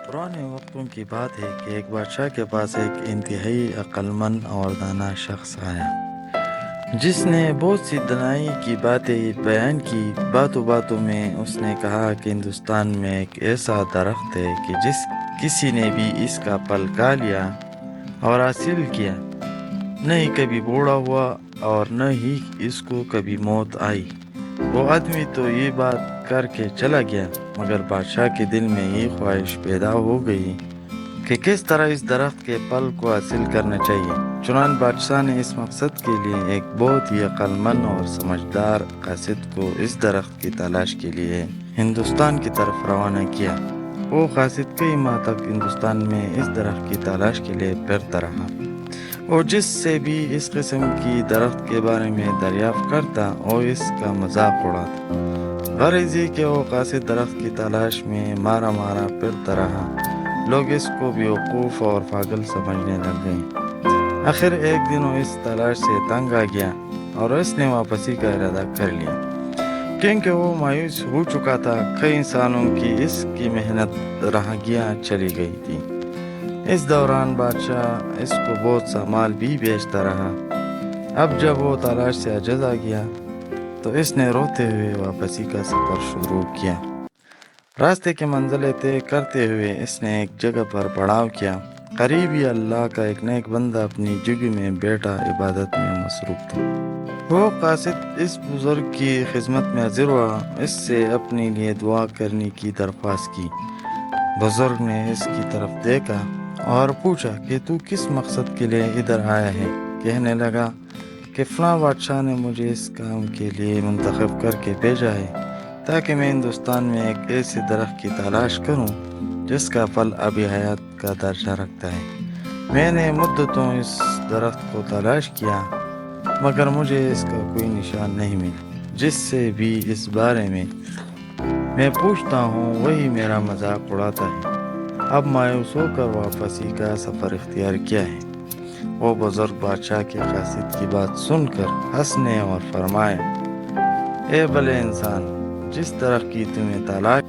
پرانے وقتوں کی بات ہے کہ ایک بادشاہ کے پاس ایک انتہائی عقل مند اور دانا شخص آیا جس نے بہت سی دانائی کی باتیں بیان کی۔ باتوں باتوں میں اس نے کہا کہ ہندوستان میں ایک ایسا درخت ہے کہ جس کسی نے بھی اس کا پھل کھا لیا اور حاصل کیا، نہ ہی کبھی بوڑھا ہوا اور نہ ہی اس کو کبھی موت آئی۔ وہ آدمی تو یہ بات کر کے چلا گیا، مگر بادشاہ کے دل میں یہ خواہش پیدا ہو گئی کہ کس طرح اس درخت کے پھل کو حاصل کرنا چاہیے۔ چنانچہ بادشاہ نے اس مقصد کے لیے ایک بہت ہی عقل مند اور سمجھدار قاصد کو اس درخت کی تلاش کے لیے ہندوستان کی طرف روانہ کیا۔ وہ قاصد کئی ماہ تک ہندوستان میں اس درخت کی تلاش کے لیے پھرتا رہا، اور جس سے بھی اس قسم کی درخت کے بارے میں دریافت کرتا اور اس کا مذاق اڑاتا۔ غرض یہ کہ وہ قاصد درخت کی تلاش میں مارا پھرتا رہا۔ لوگ اس کو بیوقوف اور پاگل سمجھنے لگ گئے۔ آخر ایک دن وہ اس تلاش سے تنگ آ گیا اور اس نے واپسی کا ارادہ کر لیا، کیونکہ وہ مایوس ہو چکا تھا۔ کئی سالوں کی اس کی محنت رہا گیا چلی گئی تھی۔ اس دوران بادشاہ اس کو بہت سا مال بھی بیچتا رہا۔ اب جب وہ تلاش سے عاجز آ گیا تو اس نے روتے ہوئے واپسی کا سفر شروع کیا۔ راستے کی منزلیں طے کرتے ہوئے اس نے ایک جگہ پر پڑاؤ کیا۔ قریب ہی اللہ کا ایک نیک بندہ اپنی جگہ میں بیٹھا عبادت میں مصروف تھا۔ وہ قاصد اس بزرگ کی خدمت میں حاضر ہوا، اس سے اپنے لیے دعا کرنے کی درخواست کی۔ بزرگ نے اس کی طرف دیکھا اور پوچھا کہ تو کس مقصد کے لیے ادھر آیا ہے؟ کہنے لگا کہ فلاں بادشاہ نے مجھے اس کام کے لیے منتخب کر کے بھیجا ہے تاکہ میں ہندوستان میں ایک ایسے درخت کی تلاش کروں جس کا پھل ابھی حیات کا درجہ رکھتا ہے۔ میں نے مدتوں اس درخت کو تلاش کیا، مگر مجھے اس کا کوئی نشان نہیں ملا۔ جس سے بھی اس بارے میں پوچھتا ہوں وہی میرا مذاق اڑاتا ہے۔ اب مایوس ہو کر واپسی کا سفر اختیار کیا ہے۔ وہ بزرگ بادشاہ کے قاصد کی بات سن کر ہنسنے اور فرمایا، اے بھلے انسان، جس درخت کی تمہیں تلاش